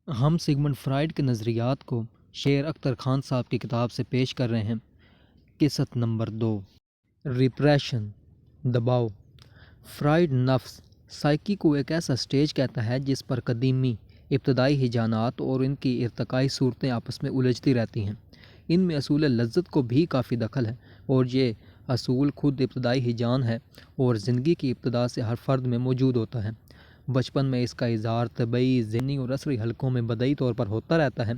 ہم Sigmund Freud کے نظریات کو شیر اختر خان صاحب کی کتاب سے پیش کر رہے ہیں۔ قسط نمبر 2، ریپریشن، دباؤ۔ فرائڈ نفس سائیکی کو ایک ایسا سٹیج کہتا ہے جس پر قدیمی ابتدائی ہیجانات اور ان کی ارتقائی صورتیں آپس میں الجھتی رہتی ہیں۔ ان میں اصول لذت کو بھی کافی دخل ہے، اور یہ اصول خود ابتدائی ہیجان ہے اور زندگی کی ابتدا سے ہر فرد میں موجود ہوتا ہے۔ بچپن میں اس کا اظہار طبعی، ذہنی اور عصری حلقوں میں بدئی طور پر ہوتا رہتا ہے۔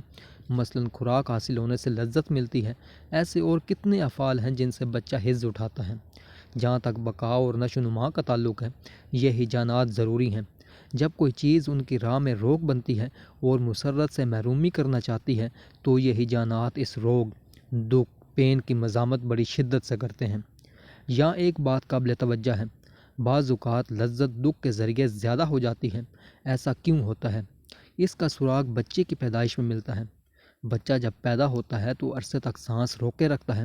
مثلاً خوراک حاصل ہونے سے لذت ملتی ہے۔ ایسے اور کتنے افعال ہیں جن سے بچہ حظ اٹھاتا ہے۔ جہاں تک بقا اور نشو و نما کا تعلق ہے، یہ ہیجانات ضروری ہیں۔ جب کوئی چیز ان کی راہ میں روک بنتی ہے اور مسرت سے محرومی کرنا چاہتی ہے تو یہ ہیجانات اس روک، دکھ، پین کی مزاحمت بڑی شدت سے کرتے ہیں۔ یہاں ایک بات قابل توجہ ہے، بعض اوقات لذت دکھ کے ذریعے زیادہ ہو جاتی ہے۔ ایسا کیوں ہوتا ہے؟ اس کا سراغ بچے کی پیدائش میں ملتا ہے۔ بچہ جب پیدا ہوتا ہے تو عرصے تک سانس روکے رکھتا ہے،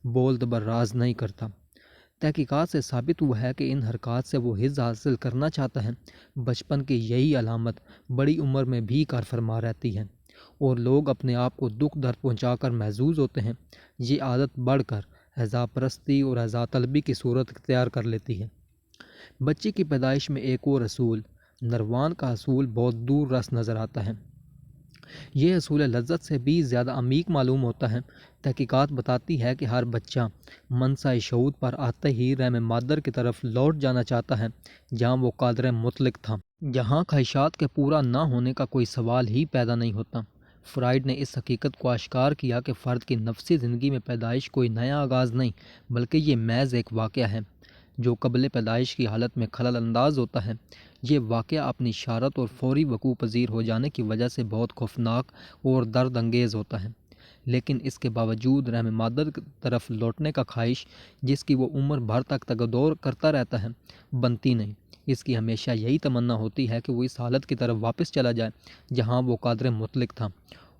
بول براز نہیں کرتا۔ تحقیقات سے ثابت ہوا ہے کہ ان حرکات سے وہ حظ حاصل کرنا چاہتا ہے۔ بچپن کی یہی علامت بڑی عمر میں بھی کار فرما رہتی ہے، اور لوگ اپنے آپ کو دکھ درد پہنچا کر محظوظ ہوتے ہیں۔ یہ عادت بڑھ کر اعضاء پرستی اور اعضاء طلبی کی صورت اختیار کر لیتی ہے۔ بچے کی پیدائش میں ایک اور اصول، نروان کا اصول، بہت دور رس نظر آتا ہے۔ یہ اصول لذت سے بھی زیادہ عمیق معلوم ہوتا ہے۔ تحقیقات بتاتی ہے کہ ہر بچہ منصۂ شعور پر آتے ہی رحم مادر کی طرف لوٹ جانا چاہتا ہے جہاں وہ قادر مطلق تھا۔ جہاں خواہشات کے پورا نہ ہونے کا کوئی سوال ہی پیدا نہیں ہوتا۔ فرائڈ نے اس حقیقت کو آشکار کیا کہ فرد کی نفسی زندگی میں پیدائش کوئی نیا آغاز نہیں، بلکہ یہ محض ایک واقعہ ہے جو قبل پیدائش کی حالت میں خلل انداز ہوتا ہے۔ یہ واقعہ اپنی شارت اور فوری وقوع پذیر ہو جانے کی وجہ سے بہت خوفناک اور درد انگیز ہوتا ہے، لیکن اس کے باوجود رحم مادر کی طرف لوٹنے کا خواہش، جس کی وہ عمر بھر تک تگدور کرتا رہتا ہے، بنتی نہیں۔ اس کی ہمیشہ یہی تمنا ہوتی ہے کہ وہ اس حالت کی طرف واپس چلا جائے جہاں وہ قادر مطلق تھا،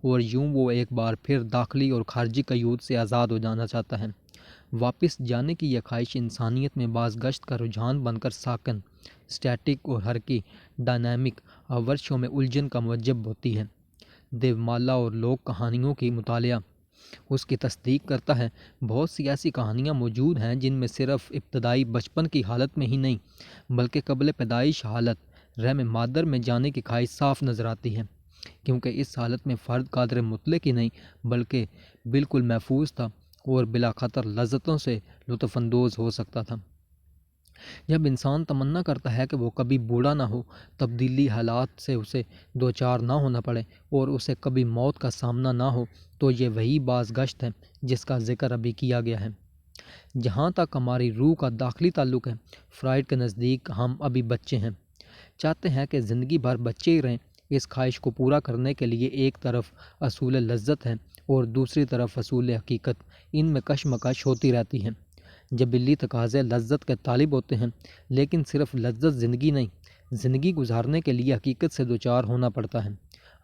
اور یوں وہ ایک بار پھر داخلی اور خارجی قیود سے آزاد ہو جانا چاہتا ہے۔ واپس جانے کی یہ خواہش انسانیت میں باز گشت کا رجحان بن کر ساکن، اسٹیٹک اور حرکی، ڈائنامک ورشوں میں الجھن کا موجب ہوتی ہے۔ دیومالا اور لوک کہانیوں کی مطالعہ اس کی تصدیق کرتا ہے۔ بہت سی ایسی کہانیاں موجود ہیں جن میں صرف ابتدائی بچپن کی حالت میں ہی نہیں بلکہ قبل پیدائش حالت رحم مادر میں جانے کی خواہش صاف نظر آتی ہے، کیونکہ اس حالت میں فرد قادر مطلق ہی نہیں بلکہ بالکل محفوظ تھا اور بلا خطر لذتوں سے لطف اندوز ہو سکتا تھا۔ جب انسان تمنا کرتا ہے کہ وہ کبھی بوڑھا نہ ہو، تبدیلی حالات سے اسے دوچار نہ ہونا پڑے اور اسے کبھی موت کا سامنا نہ ہو، تو یہ وہی باز گشت ہے جس کا ذکر ابھی کیا گیا ہے۔ جہاں تک ہماری روح کا داخلی تعلق ہے، فرائڈ کے نزدیک ہم ابھی بچے ہیں، چاہتے ہیں کہ زندگی بھر بچے ہی رہیں۔ اس خواہش کو پورا کرنے کے لیے ایک طرف اصول لذت ہے اور دوسری طرف اصول حقیقت، ان میں کشمکش ہوتی رہتی ہے۔ جبلی تقاضے لذت کے طالب ہوتے ہیں، لیکن صرف لذت زندگی نہیں، زندگی گزارنے کے لیے حقیقت سے دوچار ہونا پڑتا ہے۔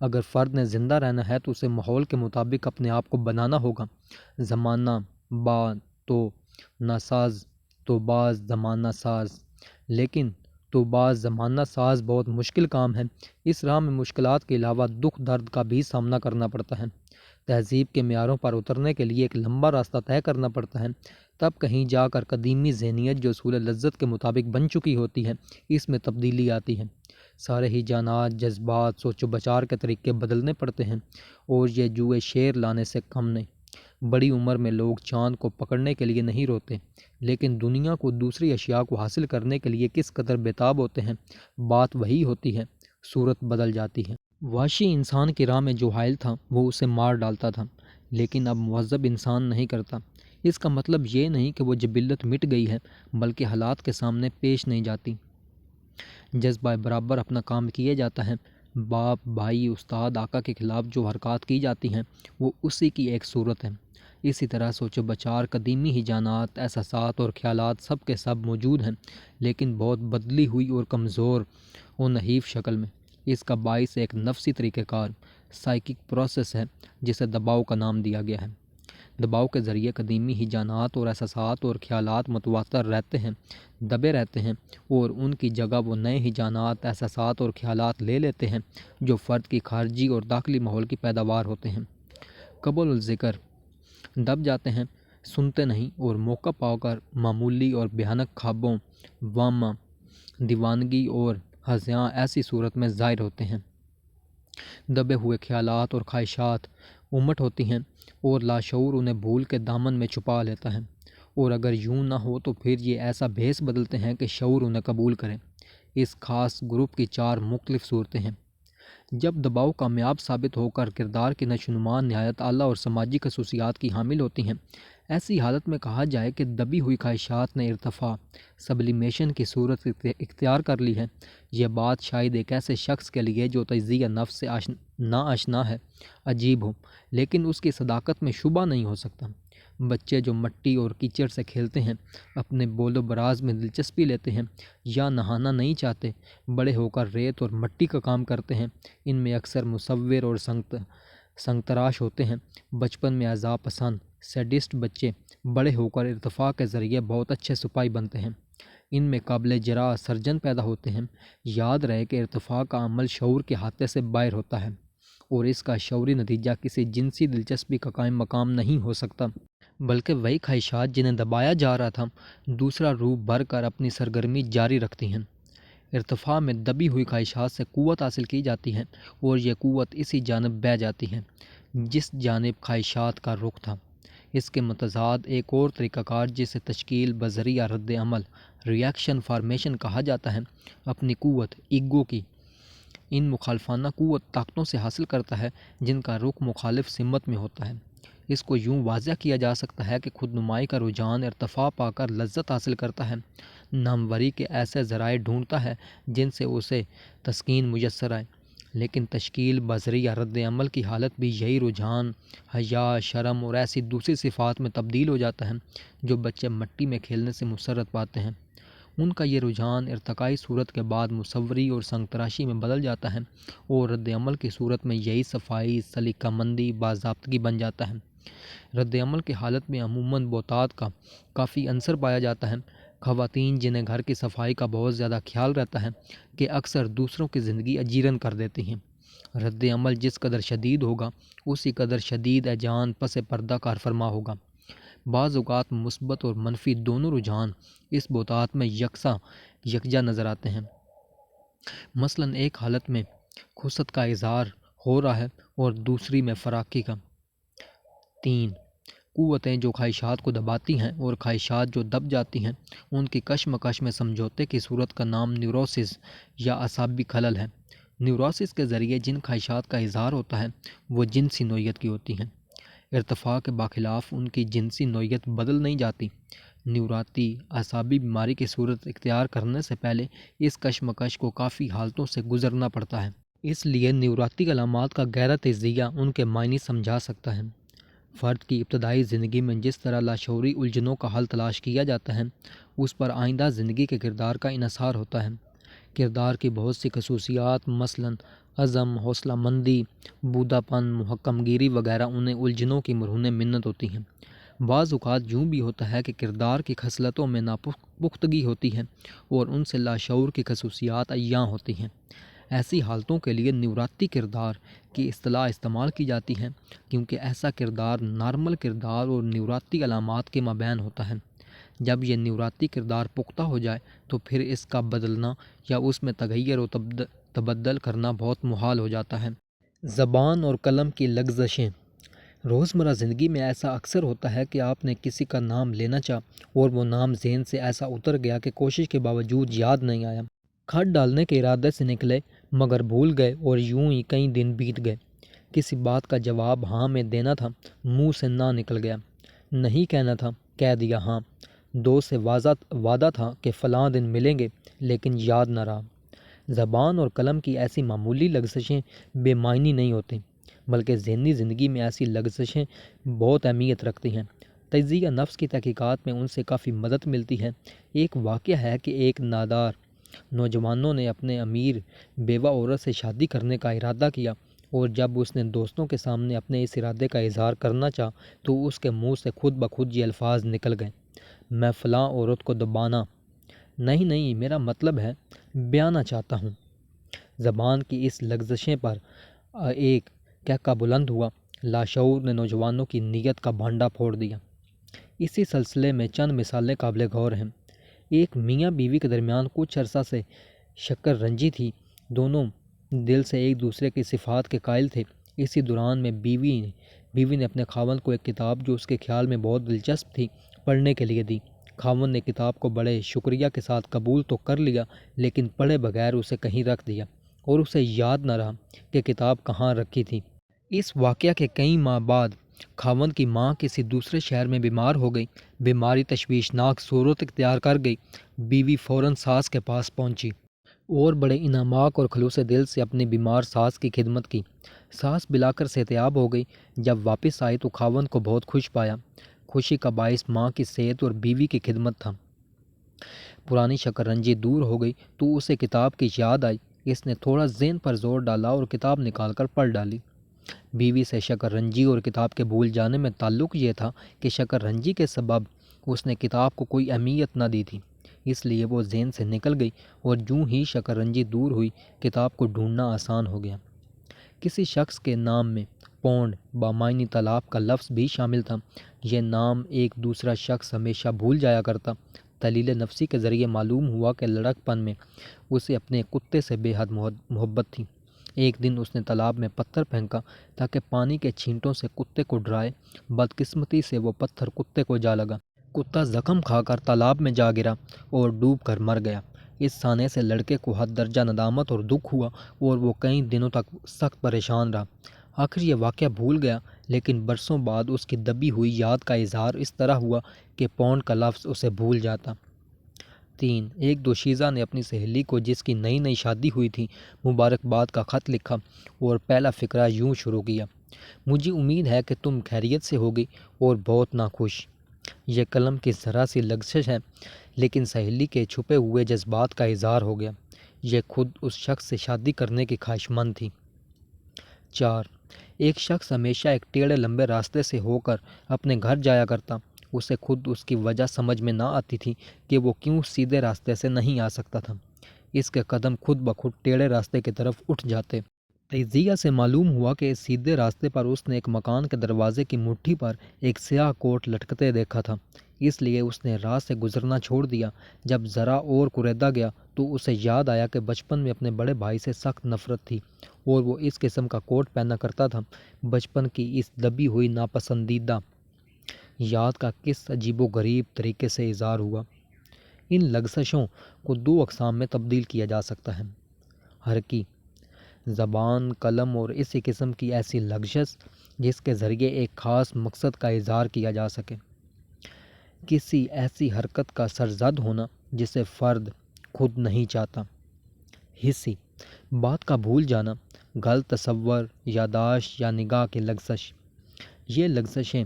اگر فرد نے زندہ رہنا ہے تو اسے ماحول کے مطابق اپنے آپ کو بنانا ہوگا۔ زمانہ با تو ناساز تو باز زمانہ ساز، لیکن تو باز زمانہ ساز بہت مشکل کام ہے۔ اس راہ میں مشکلات کے علاوہ دکھ درد کا بھی سامنا کرنا پڑتا ہے۔ تہذیب کے معیاروں پر اترنے کے لیے ایک لمبا راستہ طے کرنا پڑتا ہے، تب کہیں جا کر قدیمی ذہنیت جو اصول لذت کے مطابق بن چکی ہوتی ہے، اس میں تبدیلی آتی ہے۔ سارے ہی جانات، جذبات، سوچ و بچار کے طریقے بدلنے پڑتے ہیں، اور یہ جوئے شیر لانے سے کم نہیں۔ بڑی عمر میں لوگ چاند کو پکڑنے کے لیے نہیں روتے، لیکن دنیا کو دوسری اشیاء کو حاصل کرنے کے لیے کس قدر بیتاب ہوتے ہیں۔ بات وہی ہوتی ہے، صورت بدل جاتی ہے۔ وحشی انسان کی راہ میں جو حائل تھا وہ اسے مار ڈالتا تھا، لیکن اب مہذب انسان نہیں کرتا۔ اس کا مطلب یہ نہیں کہ وہ جبلت مٹ گئی ہے، بلکہ حالات کے سامنے پیش نہیں جاتی۔ جذبہ برابر اپنا کام کیے جاتا ہے۔ باپ، بھائی، استاد، آقا کے خلاف جو حرکات کی جاتی ہیں وہ اسی کی ایک صورت ہے۔ اسی طرح سوچ و بچار، قدیمی ہیجانات، احساسات اور خیالات سب کے سب موجود ہیں، لیکن بہت بدلی ہوئی اور کمزور و نحیف شکل میں۔ اس کا باعث ایک نفسی طریقہ کار، سائیکک پروسیس ہے جسے دباؤ کا نام دیا گیا ہے۔ دباؤ کے ذریعے قدیمی ہیجانات اور احساسات اور خیالات متواتر رہتے ہیں، دبے رہتے ہیں، اور ان کی جگہ وہ نئے ہیجانات، احساسات اور خیالات لے لیتے ہیں جو فرد کی خارجی اور داخلی ماحول کی پیداوار ہوتے ہیں۔ قبل الذکر دب جاتے ہیں، سنتے نہیں، اور موقع پا کر معمولی اور بھیانک خوابوں، وہم، دیوانگی اور ہذیان ایسی صورت میں ظاہر ہوتے ہیں۔ دبے ہوئے خیالات اور خواہشات امٹ ہوتی ہیں اور لاشعور انہیں بھول کے دامن میں چھپا لیتا ہے، اور اگر یوں نہ ہو تو پھر یہ ایسا بھیس بدلتے ہیں کہ شعور انہیں قبول کرے۔ اس خاص گروپ کی 4 مختلف صورتیں ہیں۔ جب دباؤ کامیاب ثابت ہو کر کردار کی نشوونما نہایت اعلیٰ اور سماجی خصوصیات کی حامل ہوتی ہیں، ایسی حالت میں کہا جائے کہ دبی ہوئی خواہشات نے ارتفاع، سبلیمیشن کی صورت اختیار کر لی ہے۔ یہ بات شاید ایک ایسے شخص کے لیے جو تجزیہ نفس سے ناآشنا ہے عجیب ہو، لیکن اس کی صداقت میں شبہ نہیں ہو سکتا۔ بچے جو مٹی اور کیچڑ سے کھیلتے ہیں، اپنے بول و براز میں دلچسپی لیتے ہیں یا نہانا نہیں چاہتے، بڑے ہو کر ریت اور مٹی کا کام کرتے ہیں، ان میں اکثر مصور اور سنگ تراش ہوتے ہیں۔ بچپن میں عذاب پسند سیڈسٹ بچے بڑے ہو کر ارتفاع کے ذریعے بہت اچھے سپاہی بنتے ہیں۔ ان میں قابل جراح سرجن پیدا ہوتے ہیں۔ یاد رہے کہ ارتفاع کا عمل شعور کے ہاتھے سے باہر ہوتا ہے، اور اس کا شعوری نتیجہ کسی جنسی دلچسپی کا قائم مقام نہیں ہو سکتا، بلکہ وہی خواہشات جنہیں دبایا جا رہا تھا دوسرا روپ بھر کر اپنی سرگرمی جاری رکھتی ہیں۔ ارتفاع میں دبی ہوئی خواہشات سے قوت حاصل کی جاتی ہے، اور یہ قوت اسی جانب بہہ جاتی ہے جس جانب خواہشات کا رخ تھا۔ اس کے متضاد ایک اور طریقہ کار جسے تشکیل بذریعہ رد عمل، ریاکشن فارمیشن کہا جاتا ہے، اپنی قوت ایگو کی ان مخالفانہ قوت طاقتوں سے حاصل کرتا ہے جن کا رخ مخالف سمت میں ہوتا ہے۔ اس کو یوں واضح کیا جا سکتا ہے کہ خود نمائی کا رجحان ارتفاع پا کر لذت حاصل کرتا ہے، ناموری کے ایسے ذرائع ڈھونڈتا ہے جن سے اسے تسکین میسر آئے، لیکن تشکیل بذریعہ رد عمل کی حالت بھی یہی رجحان حیا، شرم اور ایسی دوسری صفات میں تبدیل ہو جاتا ہے جو بچے مٹی میں کھیلنے سے مسرت پاتے ہیں۔ ان کا یہ رجحان ارتقائی صورت کے بعد مصوری اور سنگ تراشی میں بدل جاتا ہے، اور رد عمل کی صورت میں یہی صفائی، سلیقہ مندی، باضابطگی بن جاتا ہے۔ رد عمل کی حالت میں عموماً بہتات کا کافی عنصر پایا جاتا ہے۔ خواتین جنہیں گھر کی صفائی کا بہت زیادہ خیال رہتا ہے کہ اکثر دوسروں کی زندگی اجیرن کر دیتی ہیں۔ رد عمل جس قدر شدید ہوگا اسی قدر شدید ایجان پس پردہ کار فرما ہوگا۔ بعض اوقات مثبت اور منفی دونوں رجحان اس بہتات میں یکجا نظر آتے ہیں۔ مثلاً ایک حالت میں خست کا اظہار ہو رہا ہے اور دوسری میں فراقی کا۔ 3 قوتیں جو خواہشات کو دباتی ہیں اور خواہشات جو دب جاتی ہیں، ان کی کشمکش میں سمجھوتے کی صورت کا نام نیوروسس یا اعصابی خلل ہے۔ نیوروسس کے ذریعے جن خواہشات کا اظہار ہوتا ہے وہ جنسی نوعیت کی ہوتی ہیں۔ ارتفاع کے باخلاف ان کی جنسی نوعیت بدل نہیں جاتی۔ نیوراتی اعصابی بیماری کی صورت اختیار کرنے سے پہلے اس کشمکش کو کافی حالتوں سے گزرنا پڑتا ہے۔ اس لیے نیوراتی علامات کا گہرا تجزیہ ان کے معنی سمجھا سکتا ہے۔ فرد کی ابتدائی زندگی میں جس طرح لاشعوری الجھنوں کا حل تلاش کیا جاتا ہے، اس پر آئندہ زندگی کے کردار کا انحصار ہوتا ہے۔ کردار کی بہت سی خصوصیات مثلاً عزم، حوصلہ مندی، بودا پن، محکم گیری وغیرہ انہیں الجھنوں کی مرہون منت ہوتی ہیں۔ بعض اوقات یوں بھی ہوتا ہے کہ کردار کی خصلتوں میں ناپختگی ہوتی ہے اور ان سے لاشعور کی خصوصیات عیاں ہوتی ہیں۔ ایسی حالتوں کے لیے نیوراتی کردار کی اصطلاح استعمال کی جاتی ہے، کیونکہ ایسا کردار نارمل کردار اور نیوراتی علامات کے مابین ہوتا ہے۔ جب یہ نیوراتی کردار پختہ ہو جائے تو پھر اس کا بدلنا یا اس میں تغیر و تبدل کرنا بہت محال ہو جاتا ہے۔ زبان اور قلم کی لغزشیں۔ روزمرہ زندگی میں ایسا اکثر ہوتا ہے کہ آپ نے کسی کا نام لینا چاہا اور وہ نام ذہن سے ایسا اتر گیا کہ کوشش کے باوجود یاد نہیں آیا۔ خط ڈالنے کے ارادے سے نکلے مگر بھول گئے اور یوں ہی کئی دن بیت گئے۔ کسی بات کا جواب ہاں میں دینا تھا، منہ سے نہ نکل گیا۔ نہیں کہنا تھا، کہہ دیا ہاں۔ دوست سے وعدہ تھا کہ فلاں دن ملیں گے، لیکن یاد نہ رہا۔ زبان اور قلم کی ایسی معمولی لغزشیں بے معنی نہیں ہوتی، بلکہ ذہنی زندگی میں ایسی لغزشیں بہت اہمیت رکھتی ہیں۔ تجزیہ نفس کی تحقیقات میں ان سے کافی مدد ملتی ہے۔ ایک واقعہ ہے کہ ایک نادار نوجوانوں نے اپنے امیر بیوہ عورت سے شادی کرنے کا ارادہ کیا اور جب اس نے دوستوں کے سامنے اپنے اس ارادے کا اظہار کرنا چاہا تو اس کے منہ سے خود بخود یہ الفاظ نکل گئے: میں فلاں عورت کو دبانا نہیں، میرا مطلب ہے بیانا چاہتا ہوں۔ زبان کی اس لغزشیں پر ایک کہکا بلند ہوا۔ لاشعور نے نوجوانوں کی نیت کا بھانڈا پھوڑ دیا۔ اسی سلسلے میں چند مثالیں قابل غور ہیں۔ ایک میاں بیوی کے درمیان کچھ عرصہ سے شکر رنجی تھی۔ دونوں دل سے ایک دوسرے کی صفات کے قائل تھے۔ اسی دوران میں بیوی نے اپنے خاوند کو ایک کتاب جو اس کے خیال میں بہت دلچسپ تھی پڑھنے کے لیے دی۔ خاوند نے کتاب کو بڑے شکریہ کے ساتھ قبول تو کر لیا، لیکن پڑھے بغیر اسے کہیں رکھ دیا اور اسے یاد نہ رہا کہ کتاب کہاں رکھی تھی۔ اس واقعہ کے کئی ماہ بعد خاوند کی ماں کسی دوسرے شہر میں بیمار ہو گئی۔ بیماری تشویشناک صورت اختیار کر گئی۔ بیوی فوراً ساس کے پاس پہنچی اور بڑے انعماق اور خلوص دل سے اپنی بیمار ساس کی خدمت کی۔ ساس بلا کر صحتیاب ہو گئی۔ جب واپس آئی تو خاوند کو بہت خوش پایا۔ خوشی کا باعث ماں کی صحت اور بیوی کی خدمت تھا۔ پرانی شکر رنجی دور ہو گئی تو اسے کتاب کی یاد آئی۔ اس نے تھوڑا ذہن پر زور ڈالا اور کتاب نکال کر پڑھ ڈالی۔ بیوی سے شکر رنجی اور کتاب کے بھول جانے میں تعلق یہ تھا کہ شکر رنجی کے سبب اس نے کتاب کو کوئی اہمیت نہ دی تھی، اس لیے وہ ذہن سے نکل گئی اور جوں ہی شکر رنجی دور ہوئی کتاب کو ڈھونڈنا آسان ہو گیا۔ کسی شخص کے نام میں پونڈ بامعنی تالاب کا لفظ بھی شامل تھا۔ یہ نام ایک دوسرا شخص ہمیشہ بھول جایا کرتا۔ تحلیل نفسی کے ذریعے معلوم ہوا کہ لڑکپن میں اسے اپنے کتے سے بے حد محبت تھی۔ ایک دن اس نے تالاب میں پتھر پھینکا تاکہ پانی کے چھینٹوں سے کتے کو ڈرائے۔ بدقسمتی سے وہ پتھر کتے کو جا لگا۔ کتا زخم کھا کر تالاب میں جا گرا اور ڈوب کر مر گیا۔ اس سانے سے لڑکے کو حد درجہ ندامت اور دکھ ہوا اور وہ کئی دنوں تک سخت پریشان رہا۔ آخر یہ واقعہ بھول گیا، لیکن برسوں بعد اس کی دبی ہوئی یاد کا اظہار اس طرح ہوا کہ پونڈ کا لفظ اسے بھول جاتا۔ 3. ایک دوشیزہ نے اپنی سہیلی کو جس کی نئی شادی ہوئی تھی مبارکباد کا خط لکھا اور پہلا فقرہ یوں شروع کیا: مجھے امید ہے کہ تم خیریت سے ہوگی اور بہت ناخوش۔ یہ قلم کی ذرا سی لغزش ہے، لیکن سہیلی کے چھپے ہوئے جذبات کا اظہار ہو گیا۔ یہ خود اس شخص سے شادی کرنے کی خواہشمند تھی۔ 4. ایک شخص ہمیشہ ایک ٹیڑھے لمبے راستے سے ہو کر اپنے گھر جایا کرتا۔ اسے خود اس کی وجہ سمجھ میں نہ آتی تھی کہ وہ کیوں سیدھے راستے سے نہیں آ سکتا تھا۔ اس کے قدم خود بخود ٹیڑھے راستے کی طرف اٹھ جاتے۔ تجزیہ سے معلوم ہوا کہ اس سیدھے راستے پر اس نے ایک مکان کے دروازے کی مٹھی پر ایک سیاہ کوٹ لٹکتے دیکھا تھا، اس لیے اس نے راہ سے گزرنا چھوڑ دیا۔ جب ذرا اور کریدا گیا تو اسے یاد آیا کہ بچپن میں اپنے بڑے بھائی سے سخت نفرت تھی اور وہ اس قسم کا کوٹ پہنا کرتا تھا۔ بچپن کی اس دبی ہوئی ناپسندیدہ یاد کا کس عجیب و غریب طریقے سے اظہار ہوا۔ ان لغزشوں کو 2 اقسام میں تبدیل کیا جا سکتا ہے: حرکی زبان، قلم، اور اسی قسم کی ایسی لغزش جس کے ذریعے ایک خاص مقصد کا اظہار کیا جا سکے۔ کسی ایسی حرکت کا سرزد ہونا جسے فرد خود نہیں چاہتا۔ حسی بات کا بھول جانا، غلط تصور، یادداشت یا نگاہ کی لغزش۔ یہ لغزشیں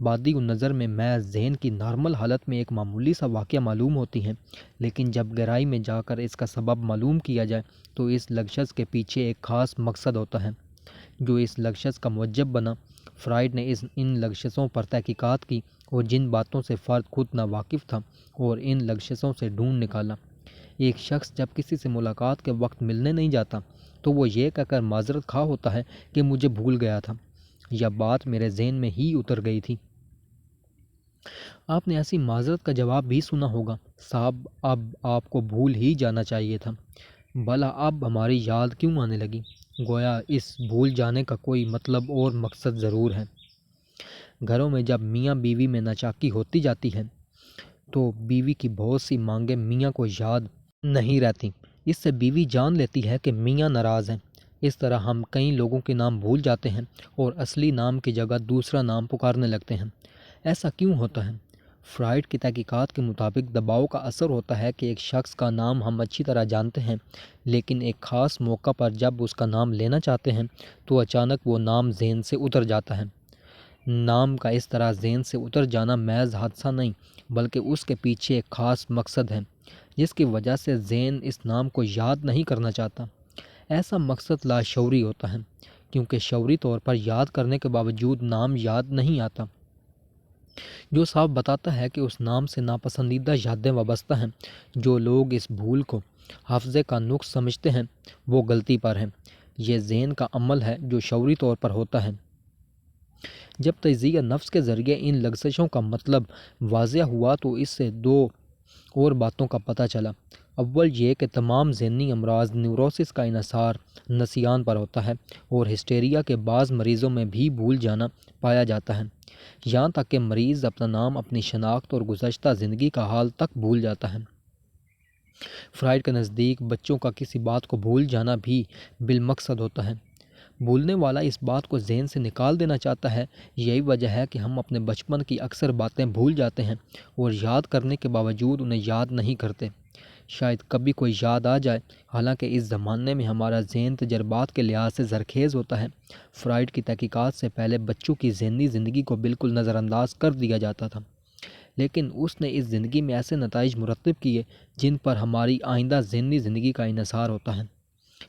بادی نظر میں محض ذہن کی نارمل حالت میں ایک معمولی سا واقعہ معلوم ہوتی ہیں، لیکن جب گہرائی میں جا کر اس کا سبب معلوم کیا جائے تو اس لغزش کے پیچھے ایک خاص مقصد ہوتا ہے جو اس لغزش کا موجب بنا۔ فرائڈ نے ان لغزشوں پر تحقیقات کی اور جن باتوں سے فرد خود ناواقف تھا اور ان لغزشوں سے ڈھونڈ نکالا۔ ایک شخص جب کسی سے ملاقات کے وقت ملنے نہیں جاتا تو وہ یہ کہہ کر معذرت خواہ ہوتا ہے کہ مجھے بھول گیا تھا یا بات میرے ذہن میں ہی اتر گئی تھی۔ آپ نے ایسی معذرت کا جواب بھی سنا ہوگا: صاحب اب آپ کو بھول ہی جانا چاہیے تھا۔ بھلا اب ہماری یاد کیوں آنے لگی؟ گویا اس بھول جانے کا کوئی مطلب اور مقصد ضرور ہے۔ گھروں میں جب میاں بیوی میں ناچاکی ہوتی جاتی ہے تو بیوی کی بہت سی مانگیں میاں کو یاد نہیں رہتی۔ اس سے بیوی جان لیتی ہے کہ میاں ناراض ہیں۔ اس طرح ہم کئی لوگوں کے نام بھول جاتے ہیں اور اصلی نام کی جگہ دوسرا نام پکارنے لگتے ہیں۔ ایسا کیوں ہوتا ہے؟ فرائڈ کی تحقیقات کے مطابق دباؤ کا اثر ہوتا ہے کہ ایک شخص کا نام ہم اچھی طرح جانتے ہیں، لیکن ایک خاص موقع پر جب اس کا نام لینا چاہتے ہیں تو اچانک وہ نام ذہن سے اتر جاتا ہے۔ نام کا اس طرح ذہن سے اتر جانا محض حادثہ نہیں، بلکہ اس کے پیچھے ایک خاص مقصد ہے جس کی وجہ سے ذہن اس نام کو یاد نہیں کرنا چاہتا۔ ایسا مقصد لاشعوری ہوتا ہے، کیونکہ شعوری طور پر یاد کرنے کے باوجود نام یاد نہیں آتا، جو صاف بتاتا ہے کہ اس نام سے ناپسندیدہ یادیں وابستہ ہیں۔ جو لوگ اس بھول کو حافظے کا نقص سمجھتے ہیں وہ غلطی پر ہیں۔ یہ ذہن کا عمل ہے جو شعوری طور پر ہوتا ہے۔ جب تجزیہ نفس کے ذریعے ان لغزشوں کا مطلب واضح ہوا تو اس سے دو اور باتوں کا پتہ چلا۔ اول یہ کہ تمام ذہنی امراض نیوروسس کا انحصار نسیان پر ہوتا ہے، اور ہسٹیریا کے بعض مریضوں میں بھی بھول جانا پایا جاتا ہے، یہاں تک کہ مریض اپنا نام، اپنی شناخت اور گزشتہ زندگی کا حال تک بھول جاتا ہے۔ فرائڈ کے نزدیک بچوں کا کسی بات کو بھول جانا بھی بالمقصد ہوتا ہے۔ بھولنے والا اس بات کو ذہن سے نکال دینا چاہتا ہے۔ یہی وجہ ہے کہ ہم اپنے بچپن کی اکثر باتیں بھول جاتے ہیں اور یاد کرنے کے باوجود انہیں یاد نہیں کرتے۔ شاید کبھی کوئی یاد آ جائے، حالانکہ اس زمانے میں ہمارا ذہن تجربات کے لحاظ سے زرخیز ہوتا ہے۔ فرائڈ کی تحقیقات سے پہلے بچوں کی ذہنی زندگی کو بالکل نظر انداز کر دیا جاتا تھا، لیکن اس نے اس زندگی میں ایسے نتائج مرتب کیے جن پر ہماری آئندہ ذہنی زندگی کا انحصار ہوتا ہے۔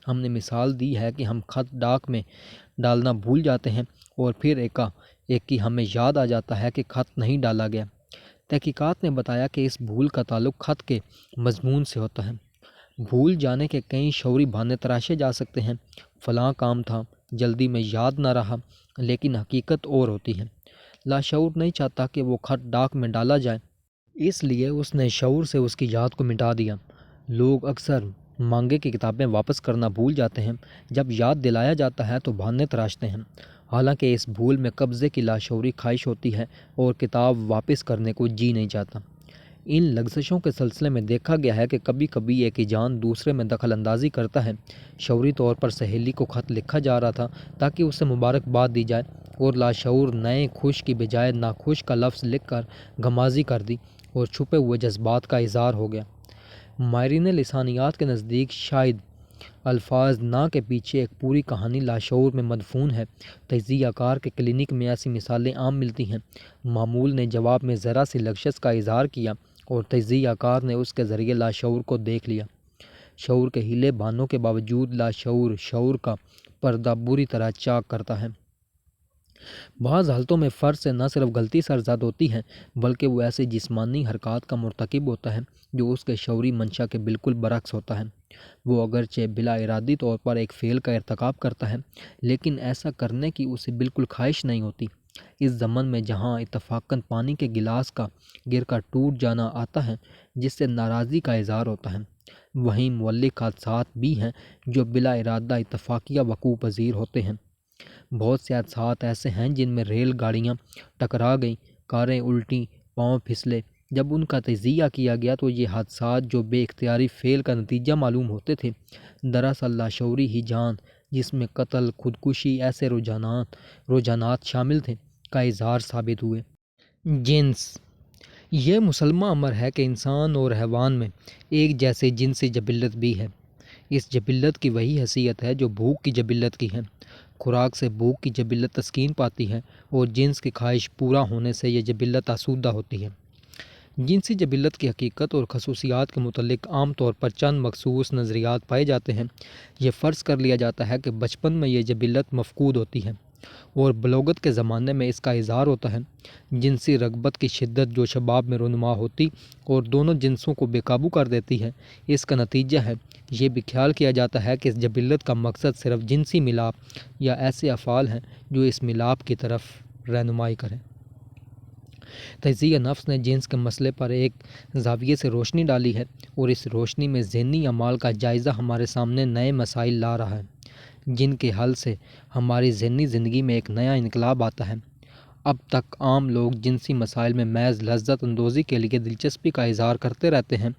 ہم نے مثال دی ہے کہ ہم خط ڈاک میں ڈالنا بھول جاتے ہیں اور پھر ایک ہی ہمیں یاد آ جاتا ہے کہ خط نہیں ڈالا گیا۔ تحقیقات نے بتایا کہ اس بھول کا تعلق خط کے مضمون سے ہوتا ہے۔ بھول جانے کے کئی شعوری بہانے تراشے جا سکتے ہیں۔ فلاں کام تھا، جلدی میں یاد نہ رہا، لیکن حقیقت اور ہوتی ہے۔ لاشعور نہیں چاہتا کہ وہ خط ڈاک میں ڈالا جائے، اس لیے اس نے شعور سے اس کی یاد کو مٹا دیا۔ لوگ اکثر مانگے کی کتابیں واپس کرنا بھول جاتے ہیں۔ جب یاد دلایا جاتا ہے تو بہانے تراشتے ہیں، حالانکہ اس بھول میں قبضے کی لاشعوری خواہش ہوتی ہے اور کتاب واپس کرنے کو جی نہیں چاہتا۔ ان لغزشوں کے سلسلے میں دیکھا گیا ہے کہ کبھی کبھی ایک ہی جان دوسرے میں دخل اندازی کرتا ہے۔ شعوری طور پر سہیلی کو خط لکھا جا رہا تھا تاکہ اسے مبارکباد دی جائے، اور لاشعور نئے خوش کی بجائے ناخوش کا لفظ لکھ کر غمازی کر دی اور چھپے ہوئے جذبات کا اظہار ہو گیا۔ ماہرین لسانیات کے نزدیک شاید الفاظ نہ کے پیچھے ایک پوری کہانی لاشعور میں مدفون ہے۔ تجزیہ کار کے کلینک میں ایسی مثالیں عام ملتی ہیں۔ معمول نے جواب میں ذرا سی لغزش کا اظہار کیا اور تجزیہ کار نے اس کے ذریعے لاشعور کو دیکھ لیا۔ شعور کے ہیلے بہانوں کے باوجود لاشعور شعور کا پردہ بری طرح چاک کرتا ہے۔ بعض حالتوں میں فرد سے نہ صرف غلطی سرزد ہوتی ہے بلکہ وہ ایسے جسمانی حرکات کا مرتکب ہوتا ہے جو اس کے شعوری منشا کے بالکل برعکس ہوتا ہے۔ وہ اگرچہ بلا ارادی طور پر ایک فعل کا ارتکاب کرتا ہے، لیکن ایسا کرنے کی اسے بالکل خواہش نہیں ہوتی۔ اس ضمن میں جہاں اتفاقاً پانی کے گلاس کا گر کر ٹوٹ جانا آتا ہے جس سے ناراضی کا اظہار ہوتا ہے، وہیں مہلک حادثات بھی ہیں جو بلا ارادہ اتفاقیہ وقوع پذیر ہوتے ہیں۔ بہت سے حادثات ایسے ہیں جن میں ریل گاڑیاں ٹکرا گئیں، کاریں الٹیں، پاؤں پھسلے۔ جب ان کا تجزیہ کیا گیا تو یہ حادثات جو بے اختیاری فعل کا نتیجہ معلوم ہوتے تھے، دراصل لاشعوری ہی جان، جس میں قتل، خودکشی، ایسے رجحانات شامل تھے، کا اظہار ثابت ہوئے۔ جنس یہ مسلمہ امر ہے کہ انسان اور حیوان میں ایک جیسے جنسی جبلت بھی ہے۔ اس جبلت کی وہی حیثیت ہے جو بھوک کی جبلت کی ہے۔ خوراک سے بھوک کی جبلت تسکین پاتی ہے اور جنس کی خواہش پورا ہونے سے یہ جبلت آسودہ ہوتی ہے۔ جنسی جبلت کی حقیقت اور خصوصیات کے متعلق عام طور پر چند مخصوص نظریات پائے جاتے ہیں۔ یہ فرض کر لیا جاتا ہے کہ بچپن میں یہ جبلت مفقود ہوتی ہے اور بلوغت کے زمانے میں اس کا اظہار ہوتا ہے۔ جنسی رغبت کی شدت جو شباب میں رونما ہوتی اور دونوں جنسوں کو بے قابو کر دیتی ہے، اس کا نتیجہ ہے۔ یہ بھی خیال کیا جاتا ہے کہ اس جبلت کا مقصد صرف جنسی ملاپ یا ایسے افعال ہیں جو اس ملاپ کی طرف رہنمائی کریں۔ تجزیہ نفس نے جنس کے مسئلے پر ایک زاویے سے روشنی ڈالی ہے، اور اس روشنی میں ذہنی اعمال کا جائزہ ہمارے سامنے نئے مسائل لا رہا ہے جن کے حل سے ہماری ذہنی زندگی میں ایک نیا انقلاب آتا ہے۔ اب تک عام لوگ جنسی مسائل میں محض لذت اندوزی کے لیے دلچسپی کا اظہار کرتے رہتے ہیں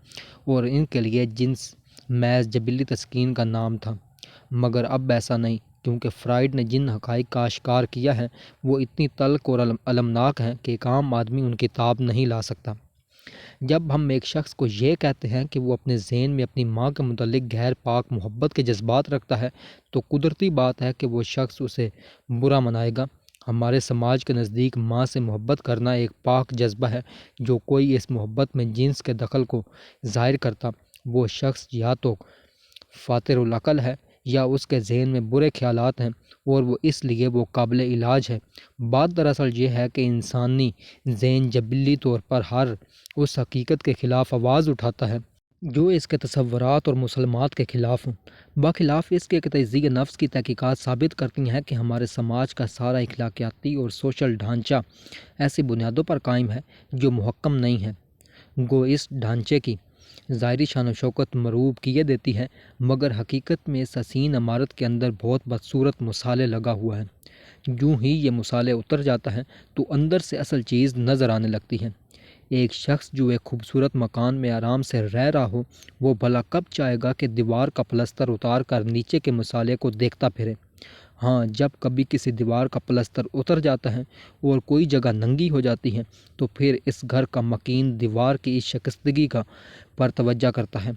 اور ان کے لیے جنس محض جبلی تسکین کا نام تھا، مگر اب ایسا نہیں، کیونکہ فرائڈ نے جن حقائق کا آشکار کیا ہے وہ اتنی تلخ اور المناک ہیں کہ ایک عام آدمی ان کی تاب نہیں لا سکتا۔ جب ہم ایک شخص کو یہ کہتے ہیں کہ وہ اپنے ذہن میں اپنی ماں کے متعلق غیر پاک محبت کے جذبات رکھتا ہے تو قدرتی بات ہے کہ وہ شخص اسے برا منائے گا۔ ہمارے سماج کے نزدیک ماں سے محبت کرنا ایک پاک جذبہ ہے۔ جو کوئی اس محبت میں جنس کے دخل کو ظاہر کرتا وہ شخص یا تو فاتر العقل ہے یا اس کے ذہن میں برے خیالات ہیں اور وہ اس لیے وہ قابل علاج ہے۔ بات دراصل یہ ہے کہ انسانی ذہن جبلی طور پر ہر اس حقیقت کے خلاف آواز اٹھاتا ہے جو اس کے تصورات اور مسلمات کے خلاف ہوں۔ بخلاف اس کے تجزیہ نفس کی تحقیقات ثابت کرتی ہیں کہ ہمارے سماج کا سارا اخلاقیاتی اور سوشل ڈھانچہ ایسی بنیادوں پر قائم ہے جو محکم نہیں ہے۔ گو اس ڈھانچے کی ظاہری شان و شوکت مروب کیے دیتی ہے، مگر حقیقت میں اس حسین عمارت کے اندر بہت بدصورت مصالح لگا ہوا ہے۔ یوں ہی یہ مصالح اتر جاتا ہے تو اندر سے اصل چیز نظر آنے لگتی ہے۔ ایک شخص جو ایک خوبصورت مکان میں آرام سے رہ رہا ہو، وہ بھلا کب چاہے گا کہ دیوار کا پلستر اتار کر نیچے کے مصالح کو دیکھتا پھرے؟ ہاں، جب کبھی کسی دیوار کا پلستر اتر جاتا ہے اور کوئی جگہ ننگی ہو جاتی ہے تو پھر اس گھر کا مکین دیوار کی اس شکستگی کا پر توجہ کرتا ہے۔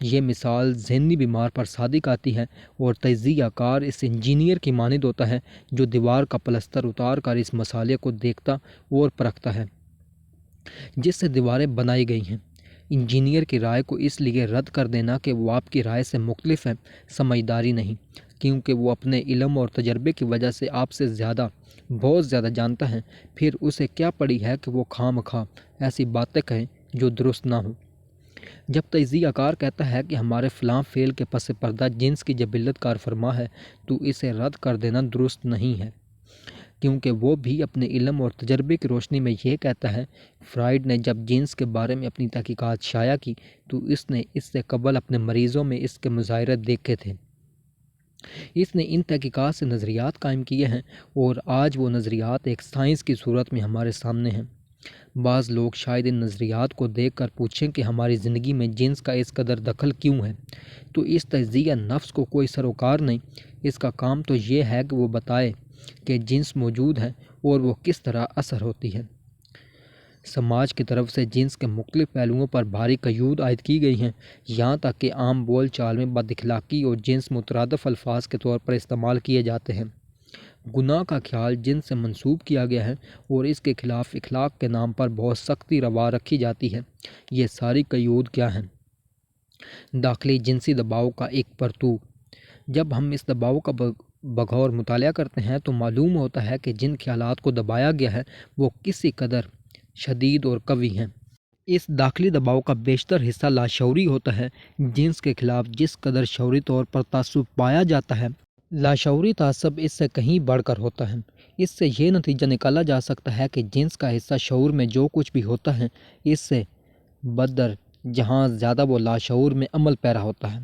یہ مثال ذہنی بیمار پر صادق آتی ہے اور تجزیہ کار اس انجینئر کی مانند ہوتا ہے جو دیوار کا پلستر اتار کر اس مسئلے کو دیکھتا اور پرکھتا ہے جس سے دیواریں بنائی گئی ہیں۔ انجینئر کی رائے کو اس لیے رد کر دینا کہ وہ آپ کی رائے سے مختلف ہے، سمجھداری نہیں، کیونکہ وہ اپنے علم اور تجربے کی وجہ سے آپ سے بہت زیادہ جانتا ہے۔ پھر اسے کیا پڑی ہے کہ وہ خواہ مخواہ ایسی باتیں کہیں جو درست نہ ہوں۔ جب تجزیہ کار کہتا ہے کہ ہمارے فلاں فعل کے پس پردہ جنس کی جبلت کار فرما ہے تو اسے رد کر دینا درست نہیں ہے، کیونکہ وہ بھی اپنے علم اور تجربے کی روشنی میں یہ کہتا ہے۔ فرائیڈ نے جب جنس کے بارے میں اپنی تحقیقات شائع کی تو اس نے اس سے قبل اپنے مریضوں میں اس کے مظاہرے دیکھے تھے۔ اس نے ان تحقیقات سے نظریات قائم کیے ہیں اور آج وہ نظریات ایک سائنس کی صورت میں ہمارے سامنے ہیں۔ بعض لوگ شاید ان نظریات کو دیکھ کر پوچھیں کہ ہماری زندگی میں جنس کا اس قدر دخل کیوں ہے؟ تو اس تجزیہ نفس کو کوئی سروکار نہیں، اس کا کام تو یہ ہے کہ وہ بتائے کہ جنس موجود ہے اور وہ کس طرح اثر ہوتی ہے۔ سماج کی طرف سے جنس کے مختلف پہلوؤں پر بھاری قیود عائد کی گئی ہیں، یہاں تک کہ عام بول چال میں بد اخلاقی اور جنس مترادف الفاظ کے طور پر استعمال کیے جاتے ہیں۔ گناہ کا خیال جنس سے منسوب کیا گیا ہے اور اس کے خلاف اخلاق کے نام پر بہت سختی روا رکھی جاتی ہے۔ یہ ساری قیود کیا ہیں؟ داخلی جنسی دباؤ کا ایک پرتو۔ جب ہم اس دباؤ کا بغور مطالعہ کرتے ہیں تو معلوم ہوتا ہے کہ جن خیالات کو دبایا گیا ہے وہ کسی قدر شدید اور قوی ہیں۔ اس داخلی دباؤ کا بیشتر حصہ لاشعوری ہوتا ہے۔ جنس کے خلاف جس قدر شعوری طور پر تعصب پایا جاتا ہے، لاشعوری تعصب اس سے کہیں بڑھ کر ہوتا ہے۔ اس سے یہ نتیجہ نکالا جا سکتا ہے کہ جنس کا حصہ شعور میں جو کچھ بھی ہوتا ہے اس سے بدتر جہاں زیادہ وہ لاشعور میں عمل پیرا ہوتا ہے۔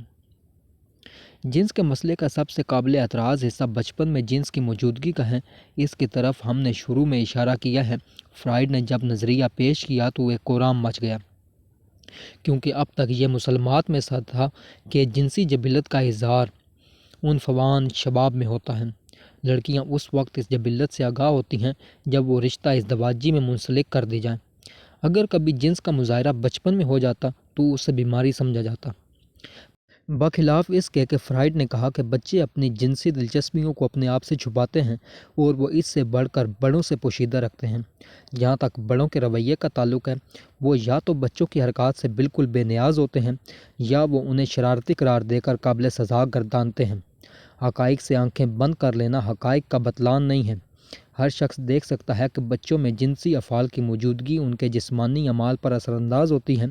جنس کے مسئلے کا سب سے قابل اعتراض حصہ بچپن میں جنس کی موجودگی کا ہے۔ اس کی طرف ہم نے شروع میں اشارہ کیا ہے۔ فرائیڈ نے جب نظریہ پیش کیا تو ایک کورام مچ گیا، کیونکہ اب تک یہ مسلمات میں سا تھا کہ جنسی جبلت کا اظہار عنفوان شباب میں ہوتا ہے۔ لڑکیاں اس وقت اس جبلت سے آگاہ ہوتی ہیں جب وہ رشتہ ازدواجی میں منسلک کر دی جائیں۔ اگر کبھی جنس کا مظاہرہ بچپن میں ہو جاتا تو اسے بیماری سمجھا جاتا۔ بخلاف اس کے کہ فرائیڈ نے کہا کہ بچے اپنی جنسی دلچسپیوں کو اپنے آپ سے چھپاتے ہیں اور وہ اس سے بڑھ کر بڑوں سے پوشیدہ رکھتے ہیں۔ جہاں تک بڑوں کے رویے کا تعلق ہے، وہ یا تو بچوں کی حرکات سے بالکل بے نیاز ہوتے ہیں یا وہ انہیں شرارتی قرار دے کر قابل سزا گردانتے ہیں۔ حقائق سے آنکھیں بند کر لینا حقائق کا بتلان نہیں ہے۔ ہر شخص دیکھ سکتا ہے کہ بچوں میں جنسی افعال کی موجودگی ان کے جسمانی اعمال پر اثر انداز ہوتی ہے،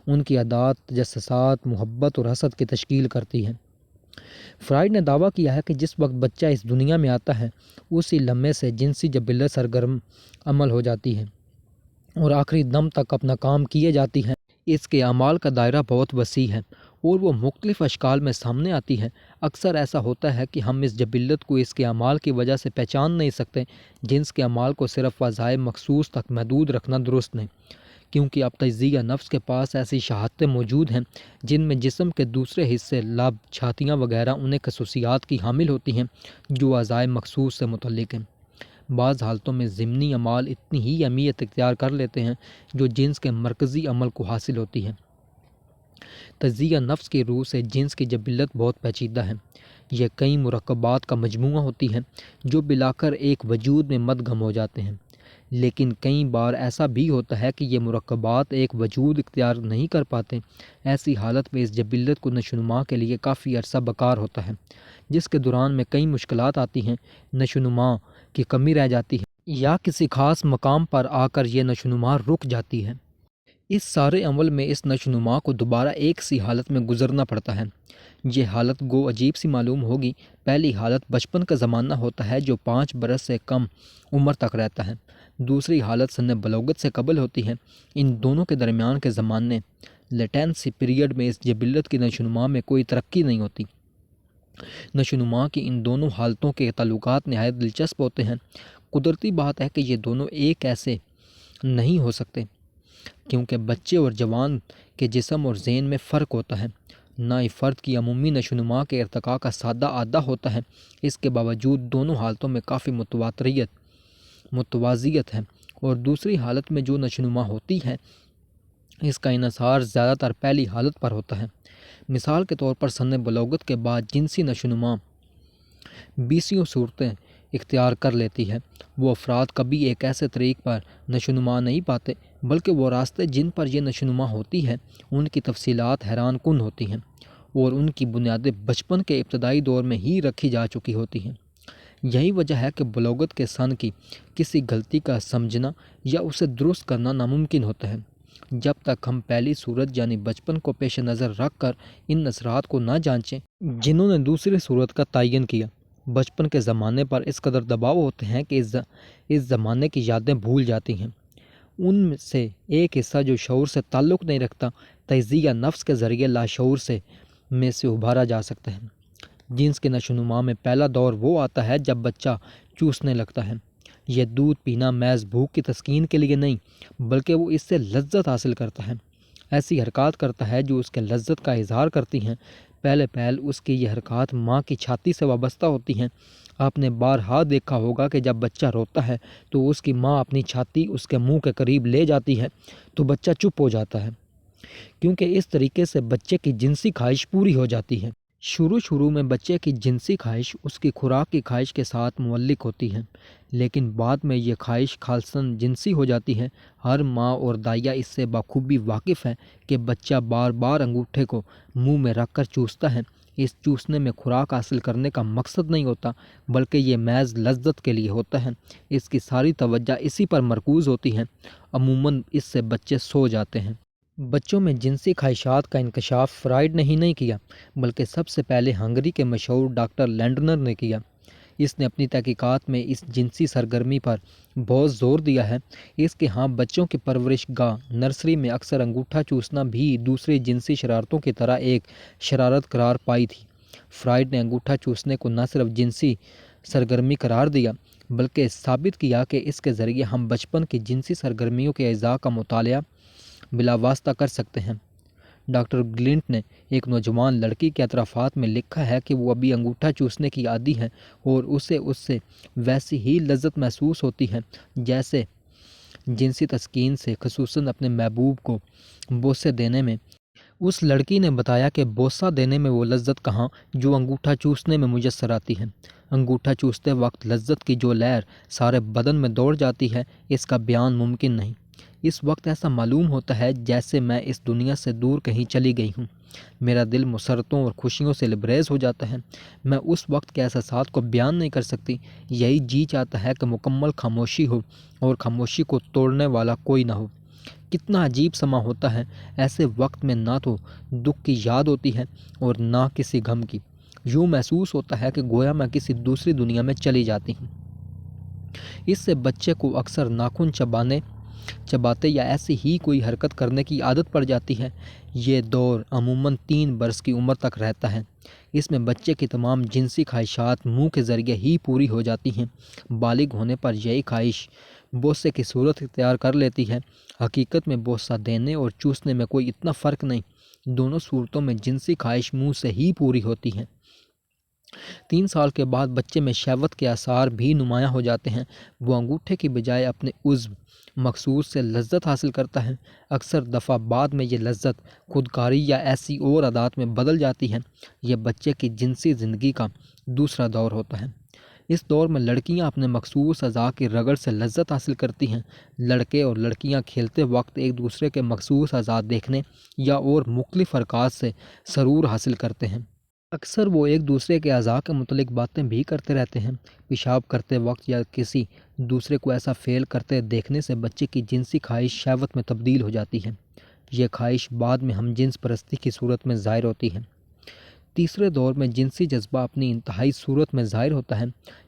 ان کی عادات، تجسسات، محبت اور حسد کی تشکیل کرتی ہے۔ فرائیڈ نے دعویٰ کیا ہے کہ جس وقت بچہ اس دنیا میں آتا ہے اسی لمحے سے جنسی جبلت سرگرم عمل ہو جاتی ہے اور آخری دم تک اپنا کام کیے جاتی ہے۔ اس کے اعمال کا دائرہ بہت وسیع ہے اور وہ مختلف اشکال میں سامنے آتی ہے۔ اکثر ایسا ہوتا ہے کہ ہم اس جبلت کو اس کے اعمال کی وجہ سے پہچان نہیں سکتے۔ جنس کے اعمال کو صرف وظائف مخصوص تک محدود رکھنا درست نہیں، کیونکہ اب تجزیہ نفس کے پاس ایسی شہادتیں موجود ہیں جن میں جسم کے دوسرے حصے، لب، چھاتیاں وغیرہ انہیں خصوصیات کی حامل ہوتی ہیں جو وظائف مخصوص سے متعلق ہیں۔ بعض حالتوں میں ضمنی اعمال اتنی ہی اہمیت اختیار کر لیتے ہیں جو جنس کے مرکزی عمل کو حاصل ہوتی ہے۔ تجزیہ نفس کی روح سے جنس کی جبلت بہت پیچیدہ ہے۔ یہ کئی مرکبات کا مجموعہ ہوتی ہے جو ملا کر ایک وجود میں مدغم ہو جاتے ہیں۔ لیکن کئی بار ایسا بھی ہوتا ہے کہ یہ مرکبات ایک وجود اختیار نہیں کر پاتے۔ ایسی حالت میں اس جبلت کو نشوونما کے لیے کافی عرصہ بکار ہوتا ہے، جس کے دوران میں کئی مشکلات آتی ہیں، نشوونما کی کمی رہ جاتی ہے یا کسی خاص مقام پر آ کر یہ نشوونما رک جاتی ہے۔ اس سارے عمل میں اس نشوونما کو دوبارہ ایک سی حالت میں گزرنا پڑتا ہے۔ یہ حالت گو عجیب سی معلوم ہوگی۔ پہلی حالت بچپن کا زمانہ ہوتا ہے جو 5 برس سے کم عمر تک رہتا ہے۔ دوسری حالت سن بلوغت سے قبل ہوتی ہے۔ ان دونوں کے درمیان کے زمانے لیٹنسی پیریڈ میں اس جبلت کی نشوونما میں کوئی ترقی نہیں ہوتی۔ نشوونما کی ان دونوں حالتوں کے تعلقات نہایت دلچسپ ہوتے ہیں۔ قدرتی بات ہے کہ یہ دونوں ایک ایسے نہیں ہو سکتے، کیونکہ بچے اور جوان کے جسم اور ذہن میں فرق ہوتا ہے۔ نہ ہی فرد کی عمومی نشوونما کے ارتقاء کا سادہ اعادہ ہوتا ہے۔ اس کے باوجود دونوں حالتوں میں کافی متوازیت ہے، اور دوسری حالت میں جو نشوونما ہوتی ہے اس کا انحصار زیادہ تر پہلی حالت پر ہوتا ہے۔ مثال کے طور پر سن بلوغت کے بعد جنسی نشوونما 20 صورتیں اختیار کر لیتی ہے۔ وہ افراد کبھی ایک ایسے طریق پر نشوونما نہیں پاتے، بلکہ وہ راستے جن پر یہ نشوونما ہوتی ہے ان کی تفصیلات حیران کن ہوتی ہیں، اور ان کی بنیادیں بچپن کے ابتدائی دور میں ہی رکھی جا چکی ہوتی ہیں۔ یہی وجہ ہے کہ بلوغت کے سن کی کسی غلطی کا سمجھنا یا اسے درست کرنا ناممکن ہوتا ہے، جب تک ہم پہلی صورت یعنی بچپن کو پیش نظر رکھ کر ان اثرات کو نہ جانچیں جنہوں نے دوسری صورت کا تعین کیا۔ بچپن کے زمانے پر اس قدر دباؤ ہوتے ہیں کہ اس زمانے کی یادیں بھول جاتی ہیں۔ ان میں سے ایک حصہ جو شعور سے تعلق نہیں رکھتا، تجزیہ نفس کے ذریعے لاشعور میں سے ابھارا جا سکتا ہے۔ جنس کے نشوونما میں پہلا دور وہ آتا ہے جب بچہ چوسنے لگتا ہے۔ یہ دودھ پینا محض بھوک کی تسکین کے لیے نہیں، بلکہ وہ اس سے لذت حاصل کرتا ہے۔ ایسی حرکات کرتا ہے جو اس کے لذت کا اظہار کرتی ہیں۔ پہلے اس کی یہ حرکات ماں کی چھاتی سے وابستہ ہوتی ہیں۔ آپ نے بارہا دیکھا ہوگا کہ جب بچہ روتا ہے تو اس کی ماں اپنی چھاتی اس کے منہ کے قریب لے جاتی ہے تو بچہ چپ ہو جاتا ہے، کیونکہ اس طریقے سے بچے کی جنسی خواہش پوری ہو جاتی ہے۔ شروع میں بچے کی جنسی خواہش اس کی خوراک کی خواہش کے ساتھ معلق ہوتی ہے، لیکن بعد میں یہ خواہش خالصاً جنسی ہو جاتی ہے۔ ہر ماں اور دائیا اس سے بخوبی واقف ہے کہ بچہ بار بار انگوٹھے کو منہ میں رکھ کر چوستا ہے۔ اس چوسنے میں خوراک حاصل کرنے کا مقصد نہیں ہوتا، بلکہ یہ محض لذت کے لیے ہوتا ہے۔ اس کی ساری توجہ اسی پر مرکوز ہوتی ہے۔ عموماً اس سے بچے سو جاتے ہیں۔ بچوں میں جنسی خواہشات کا انکشاف فرائیڈ نے ہی نہیں کیا، بلکہ سب سے پہلے ہنگری کے مشہور ڈاکٹر لینڈنر نے کیا۔ اس نے اپنی تحقیقات میں اس جنسی سرگرمی پر بہت زور دیا ہے۔ اس کے ہاں بچوں کی پرورش گاہ نرسری میں اکثر انگوٹھا چوسنا بھی دوسری جنسی شرارتوں کی طرح ایک شرارت قرار پائی تھی۔ فرائیڈ نے انگوٹھا چوسنے کو نہ صرف جنسی سرگرمی قرار دیا، بلکہ ثابت کیا کہ اس کے ذریعے ہم بچپن کی جنسی سرگرمیوں کے اجزاء کا مطالعہ بلا واسطہ کر سکتے ہیں۔ ڈاکٹر گلنٹ نے ایک نوجوان لڑکی کے اطرافات میں لکھا ہے کہ وہ ابھی انگوٹھا چوسنے کی عادی ہے اور اسے اس سے ویسی ہی لذت محسوس ہوتی ہے جیسے جنسی تسکین سے، خصوصاً اپنے محبوب کو بوسے دینے میں۔ اس لڑکی نے بتایا کہ بوسہ دینے میں وہ لذت کہاں جو انگوٹھا چوسنے میں میسر آتی ہے۔ انگوٹھا چوستے وقت لذت کی جو لہر سارے بدن میں دوڑ جاتی ہے، اس کا بیان ممکن نہیں۔ اس وقت ایسا معلوم ہوتا ہے جیسے میں اس دنیا سے دور کہیں چلی گئی ہوں۔ میرا دل مسرتوں اور خوشیوں سے لبریز ہو جاتا ہے۔ میں اس وقت کے احساسات کو بیان نہیں کر سکتی۔ یہی جی چاہتا ہے کہ مکمل خاموشی ہو اور خاموشی کو توڑنے والا کوئی نہ ہو۔ کتنا عجیب سما ہوتا ہے۔ ایسے وقت میں نہ تو دکھ کی یاد ہوتی ہے اور نہ کسی غم کی۔ یوں محسوس ہوتا ہے کہ گویا میں کسی دوسری دنیا میں چلی جاتی ہوں۔ اس سے بچے کو اکثر ناخن چباتے یا ایسی ہی کوئی حرکت کرنے کی عادت پڑ جاتی ہے۔ یہ دور عموماً 3 برس کی عمر تک رہتا ہے۔ اس میں بچے کی تمام جنسی خواہشات منہ کے ذریعے ہی پوری ہو جاتی ہیں۔ بالغ ہونے پر یہی خواہش بوسے کی صورت اختیار کر لیتی ہے۔ حقیقت میں بوسہ دینے اور چوسنے میں کوئی اتنا فرق نہیں۔ دونوں صورتوں میں جنسی خواہش منہ سے ہی پوری ہوتی ہے۔ 3 سال کے بعد بچے میں شہوت کے آثار بھی نمایاں ہو جاتے ہیں۔ وہ انگوٹھے کی بجائے اپنے عضو مخصوص سے لذت حاصل کرتا ہے۔ اکثر دفعہ بعد میں یہ لذت خودکاری یا ایسی اور عادات میں بدل جاتی ہے۔ یہ بچے کی جنسی زندگی کا دوسرا دور ہوتا ہے۔ اس دور میں لڑکیاں اپنے مخصوص اعضاء کی رگڑ سے لذت حاصل کرتی ہیں۔ لڑکے اور لڑکیاں کھیلتے وقت ایک دوسرے کے مخصوص اعضاء دیکھنے یا اور مختلف حرکات سے سرور حاصل کرتے ہیں۔ اکثر وہ ایک دوسرے کے اعضاء کے متعلق باتیں بھی کرتے رہتے ہیں۔ پیشاب کرتے وقت یا کسی دوسرے کو ایسا فعل کرتے دیکھنے سے بچے کی جنسی خواہش شہوت میں تبدیل ہو جاتی ہے۔ یہ خواہش بعد میں ہم جنس پرستی کی صورت میں ظاہر ہوتی ہے۔ تیسرے دور میں جنسی جذبہ اپنی انتہائی صورت میں ظاہر ہوتا ہے۔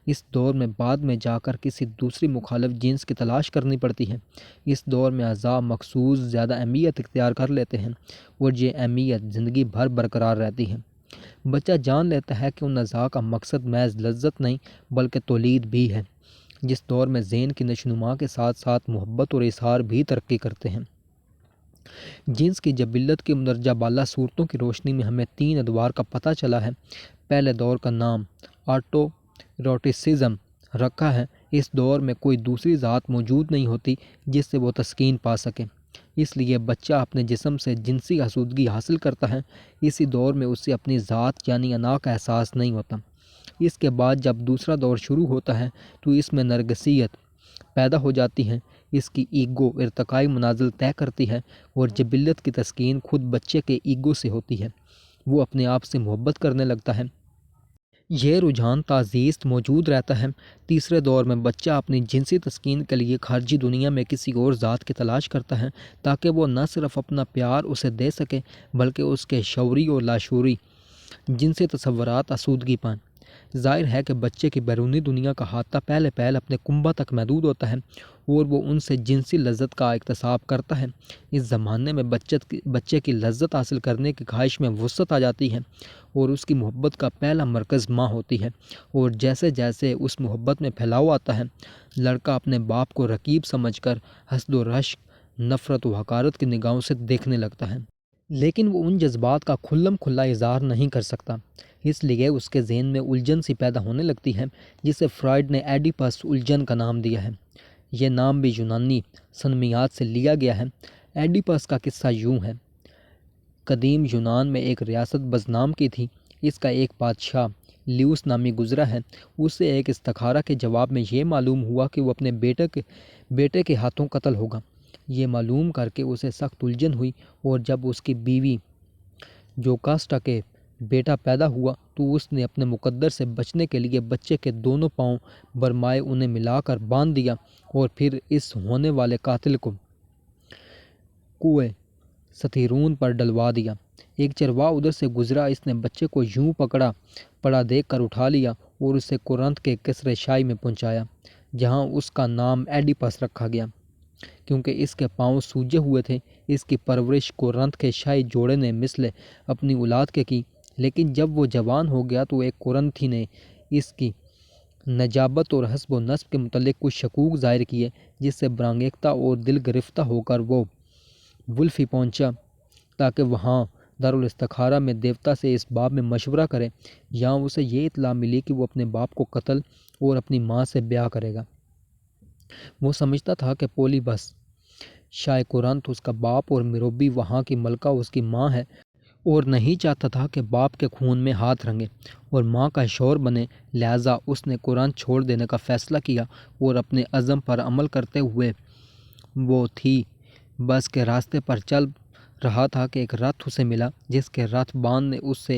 اس دور میں بعد میں جا کر کسی دوسری مخالف جنس کی تلاش کرنی پڑتی ہے۔ اس دور میں اعضاء مخصوص زیادہ اہمیت اختیار کر لیتے ہیں اور یہ اہمیت زندگی بھر برقرار رہتی ہے۔ بچہ جان لیتا ہے کہ ان اعضاء کا مقصد محض لذت نہیں بلکہ تولید بھی ہے۔ جس دور میں ذہن کی نشوونما کے ساتھ ساتھ محبت اور اظہار بھی ترقی کرتے ہیں۔ جنس کی جبلت کی مندرجہ بالا صورتوں کی روشنی میں ہمیں 3 ادوار کا پتہ چلا ہے۔ پہلے دور کا نام آٹو ایروٹسزم رکھا ہے۔ اس دور میں کوئی دوسری ذات موجود نہیں ہوتی جس سے وہ تسکین پا سکے، اس لیے بچہ اپنے جسم سے جنسی آسودگی حاصل کرتا ہے۔ اسی دور میں اسے اپنی ذات یعنی انا کا احساس نہیں ہوتا۔ اس کے بعد جب دوسرا دور شروع ہوتا ہے تو اس میں نرگسیت پیدا ہو جاتی ہے۔ اس کی ایگو ارتقائی منازل طے کرتی ہے اور جبلت کی تسکین خود بچے کے ایگو سے ہوتی ہے۔ وہ اپنے آپ سے محبت کرنے لگتا ہے۔ یہ رجحان تازیست موجود رہتا ہے۔ تیسرے دور میں بچہ اپنی جنسی تسکین کے لیے خارجی دنیا میں کسی اور ذات کی تلاش کرتا ہے تاکہ وہ نہ صرف اپنا پیار اسے دے سکے بلکہ اس کے شعوری اور لاشعوری جنسی تصورات آسودگی پائیں۔ ظاہر ہے کہ بچے کی بیرونی دنیا کا احاطہ پہلے اپنے کنبہ تک محدود ہوتا ہے اور وہ ان سے جنسی لذت کا اکتساب کرتا ہے۔ اس زمانے میں بچے کی لذت حاصل کرنے کی خواہش میں وسعت آ جاتی ہے اور اس کی محبت کا پہلا مرکز ماں ہوتی ہے، اور جیسے جیسے اس محبت میں پھیلاؤ آتا ہے لڑکا اپنے باپ کو رقیب سمجھ کر حسد و رشک، نفرت و حقارت کی نگاہوں سے دیکھنے لگتا ہے، لیکن وہ ان جذبات کا کھلم کھلا اظہار نہیں کر سکتا۔ اس لیے اس کے ذہن میں الجھن سی پیدا ہونے لگتی ہے جسے فرائڈ نے ایڈیپس الجھن کا نام دیا ہے۔ یہ نام بھی یونانی سنمیات سے لیا گیا ہے۔ ایڈیپس کا قصہ یوں ہے۔ قدیم یونان میں ایک ریاست بزنام کی تھی۔ اس کا ایک بادشاہ لیوس نامی گزرا ہے۔ اسے ایک استخارہ کے جواب میں یہ معلوم ہوا کہ وہ اپنے بیٹے کے ہاتھوں قتل ہوگا۔ یہ معلوم کر کے اسے سخت الجھن ہوئی، اور جب اس کی بیوی جوکاسٹا کے بیٹا پیدا ہوا تو اس نے اپنے مقدر سے بچنے کے لیے بچے کے دونوں پاؤں برمائے انہیں ملا کر باندھ دیا اور پھر اس ہونے والے قاتل کو کنویں ستھیرون پر ڈلوا دیا۔ ایک چرواہا ادھر سے گزرا، اس نے بچے کو یوں پکڑا پڑا دیکھ کر اٹھا لیا اور اسے کورنتھ کے قصر شاہی میں پہنچایا، جہاں اس کا نام ایڈیپس رکھا گیا کیونکہ اس کے پاؤں سوجے ہوئے تھے۔ اس کی پرورش کورنتھ کے شاہی جوڑے نے مثل اپنی اولاد کے کی، لیکن جب وہ جوان ہو گیا تو ایک کورنتھی نے اس کی نجابت اور حسب و نسب کے متعلق کچھ شکوک ظاہر کیے، جس سے برانگیختہ اور دل گرفتہ ہو کر وہ ولفی پہنچا تاکہ وہاں دارالاستخارہ میں دیوتا سے اس باب میں مشورہ کرے۔ یہاں اسے یہ اطلاع ملی کہ وہ اپنے باپ کو قتل اور اپنی ماں سے بیاہ کرے گا۔ وہ سمجھتا تھا کہ پولیبس شاہ کورنتھ اس کا باپ اور میروبی وہاں کی ملکہ اس کی ماں ہے، اور نہیں چاہتا تھا کہ باپ کے خون میں ہاتھ رنگے اور ماں کا شوہر بنے، لہٰذا اس نے کورنتھ چھوڑ دینے کا فیصلہ کیا اور اپنے عزم پر عمل کرتے ہوئے وہ تھی بس کے راستے پر چل رہا تھا کہ ایک رتھ اسے ملا، جس کے رتھ بان نے اس سے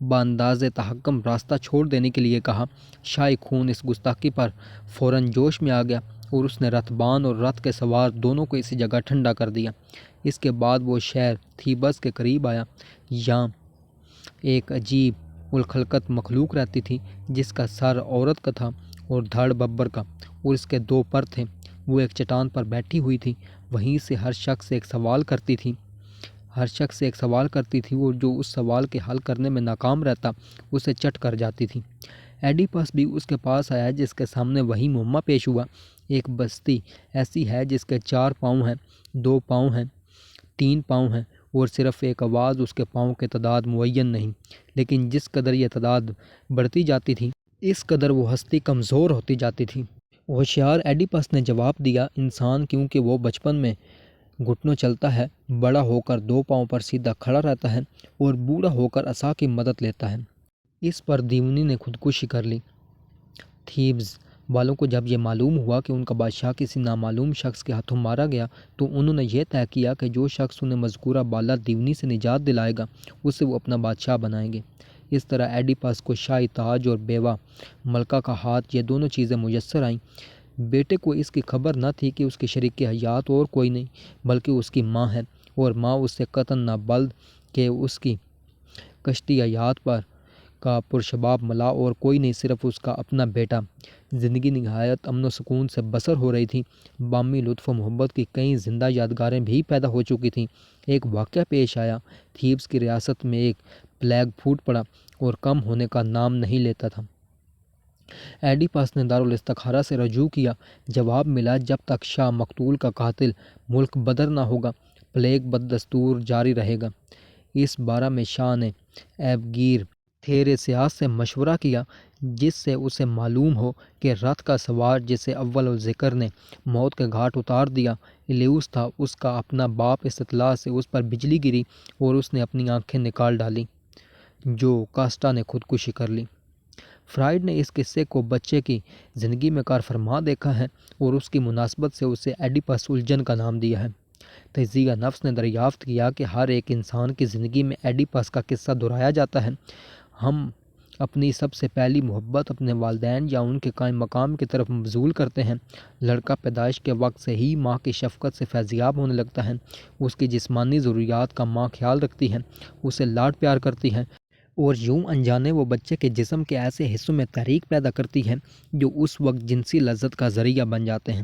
بانداز تحکم راستہ چھوڑ دینے کے لیے کہا۔ شاہی خون اس گستاخی پر فوراً جوش میں آ گیا اور اس نے رتھ بان اور رتھ کے سوار دونوں کو اسی جگہ ٹھنڈا کر دیا۔ اس کے بعد وہ شہر تھیبس کے قریب آیا۔ یہاں ایک عجیب الخلقت مخلوق رہتی تھی جس کا سر عورت کا تھا اور دھڑ ببر کا، اور اس کے 2 پر تھے۔ وہ ایک چٹان پر بیٹھی ہوئی تھی، وہیں سے ہر شخص سے ایک سوال کرتی تھی اور جو اس سوال کے حل کرنے میں ناکام رہتا اسے چٹ کر جاتی تھی۔ ایڈیپس بھی اس کے پاس آیا جس کے سامنے وہی معمہ پیش ہوا۔ ایک بستی ایسی ہے جس کے 4 پاؤں ہیں، 2 پاؤں ہیں، 3 پاؤں ہیں اور صرف ایک آواز، اس کے پاؤں کی تعداد معین نہیں، لیکن جس قدر یہ تعداد بڑھتی جاتی تھی اس قدر وہ ہستی کمزور ہوتی جاتی تھی۔ ہوشیار ایڈیپس نے جواب دیا، انسان کیونکہ وہ بچپن میں گھٹنوں چلتا ہے، بڑا ہو کر 2 پاؤں پر سیدھا کھڑا رہتا ہے اور بوڑھا ہو کر عصا کی مدد لیتا ہے۔ اس پر دیونی نے خودکشی کر لی۔ تھیبز والوں کو جب یہ معلوم ہوا کہ ان کا بادشاہ کسی نامعلوم شخص کے ہاتھوں مارا گیا تو انہوں نے یہ طے کیا کہ جو شخص انہیں مذکورہ بالا دیونی سے نجات دلائے گا اسے وہ اپنا بادشاہ بنائیں گے۔ اس طرح ایڈیپس کو شاہی تاج اور بیوہ ملکہ کا ہاتھ، یہ دونوں چیزیں میسر آئیں۔ بیٹے کو اس کی خبر نہ تھی کہ اس کی شریک حیات اور کوئی نہیں بلکہ اس کی ماں ہے، اور ماں اس سے قطعاً نہ بلد کہ اس کی کشتی حیات پر کا پرشباب ملا اور کوئی نہیں، صرف اس کا اپنا بیٹا۔ زندگی نہایت امن و سکون سے بسر ہو رہی تھی۔ بامی لطف و محبت کی کئی زندہ یادگاریں بھی پیدا ہو چکی تھیں۔ ایک واقعہ پیش آیا۔ تھیبس کی ریاست میں ایک پلیگ پھوٹ پڑا اور کم ہونے کا نام نہیں لیتا تھا۔ ایڈیپس نے دارالاستخارہ سے رجوع کیا۔ جواب ملا، جب تک شاہ مقتول کا قاتل ملک بدر نہ ہوگا پلیگ بدستور جاری رہے گا۔ اس بارہ میں شاہ نے ایوگیر تھیریسیاس سے مشورہ کیا، جس سے اسے معلوم ہو کہ رتھ کا سوار جسے اول الذکر نے موت کے گھاٹ اتار دیا الیوس تھا، اس کا اپنا باپ۔ اس اطلاع سے اس پر بجلی گری اور اس نے اپنی آنکھیں نکال ڈالیں، جو کاسٹا نے خودکشی کر لی۔ فرائڈ نے اس قصے کو بچے کی زندگی میں کار فرما دیکھا ہے اور اس کی مناسبت سے اسے ایڈیپس الجھن کا نام دیا ہے۔ تجزیہ نفس نے دریافت کیا کہ ہر ایک انسان کی زندگی میں ایڈیپس کا قصہ دہرایا جاتا ہے۔ ہم اپنی سب سے پہلی محبت اپنے والدین یا ان کے قائم مقام کی طرف مبذول کرتے ہیں۔ لڑکا پیدائش کے وقت سے ہی ماں کی شفقت سے فیضیاب ہونے لگتا ہے۔ اس کی جسمانی ضروریات کا ماں خیال رکھتی ہے، اسے لاڈ پیار کرتی ہے، اور یوں انجانے وہ بچے کے جسم کے ایسے حصوں میں تحریک پیدا کرتی ہے جو اس وقت جنسی لذت کا ذریعہ بن جاتے ہیں۔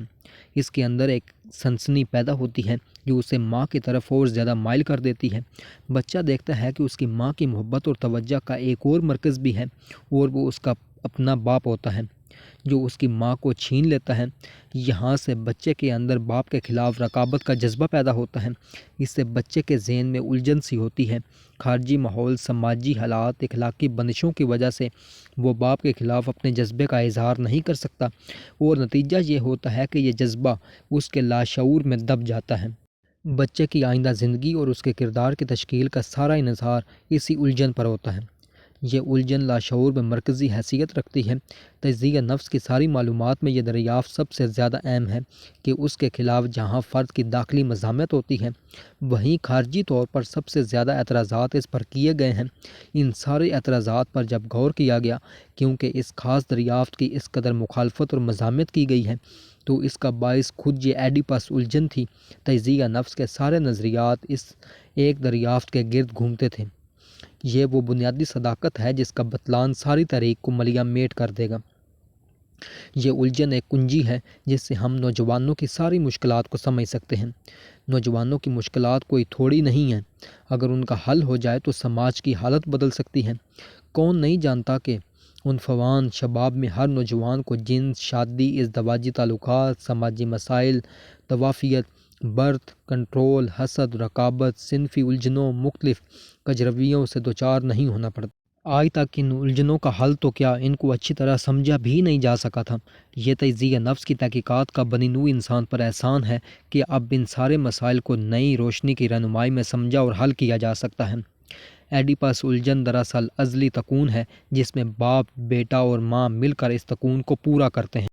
اس کے اندر ایک سنسنی پیدا ہوتی ہے جو اسے ماں کی طرف اور زیادہ مائل کر دیتی ہے۔ بچہ دیکھتا ہے کہ اس کی ماں کی محبت اور توجہ کا ایک اور مرکز بھی ہے، اور وہ اس کا اپنا باپ ہوتا ہے جو اس کی ماں کو چھین لیتا ہے۔ یہاں سے بچے کے اندر باپ کے خلاف رقابت کا جذبہ پیدا ہوتا ہے۔ اس سے بچے کے ذہن میں الجھن سی ہوتی ہے۔ خارجی ماحول، سماجی حالات، اخلاقی بندشوں کی وجہ سے وہ باپ کے خلاف اپنے جذبے کا اظہار نہیں کر سکتا، اور نتیجہ یہ ہوتا ہے کہ یہ جذبہ اس کے لاشعور میں دب جاتا ہے۔ بچے کی آئندہ زندگی اور اس کے کردار کی تشکیل کا سارا انحصار اسی الجھن پر ہوتا ہے۔ یہ الجھن لاشعور میں مرکزی حیثیت رکھتی ہے۔ تجزیہ نفس کی ساری معلومات میں یہ دریافت سب سے زیادہ اہم ہے کہ اس کے خلاف جہاں فرد کی داخلی مزاحمت ہوتی ہے، وہیں خارجی طور پر سب سے زیادہ اعتراضات اس پر کیے گئے ہیں۔ ان سارے اعتراضات پر جب غور کیا گیا، کیونکہ اس خاص دریافت کی اس قدر مخالفت اور مزاحمت کی گئی ہے، تو اس کا باعث خود یہ ایڈیپس الجھن تھی۔ تجزیہ نفس کے سارے نظریات اس ایک دریافت کے گرد گھومتے تھے۔ یہ وہ بنیادی صداقت ہے جس کا بطلان ساری تاریخ کو ملیا میٹ کر دے گا۔ یہ الجھن ایک کنجی ہے جس سے ہم نوجوانوں کی ساری مشکلات کو سمجھ سکتے ہیں۔ نوجوانوں کی مشکلات کوئی تھوڑی نہیں ہیں۔ اگر ان کا حل ہو جائے تو سماج کی حالت بدل سکتی ہے۔ کون نہیں جانتا کہ عنفوان شباب میں ہر نوجوان کو جنس، شادی، ازدواجی تعلقات، سماجی مسائل، طوافیت، برتھ کنٹرول، حسد، رقابت، صنفی الجھنوں، مختلف کجرویوں سے دوچار نہیں ہونا پڑتا۔ آج تک ان الجھنوں کا حل تو کیا، ان کو اچھی طرح سمجھا بھی نہیں جا سکا تھا۔ یہ تجزیہ نفس کی تحقیقات کا بنی نوع انسان پر احسان ہے کہ اب ان سارے مسائل کو نئی روشنی کی رہنمائی میں سمجھا اور حل کیا جا سکتا ہے۔ ایڈیپس الجھن دراصل ازلی تکون ہے جس میں باپ، بیٹا اور ماں مل کر اس تکون کو پورا کرتے ہیں۔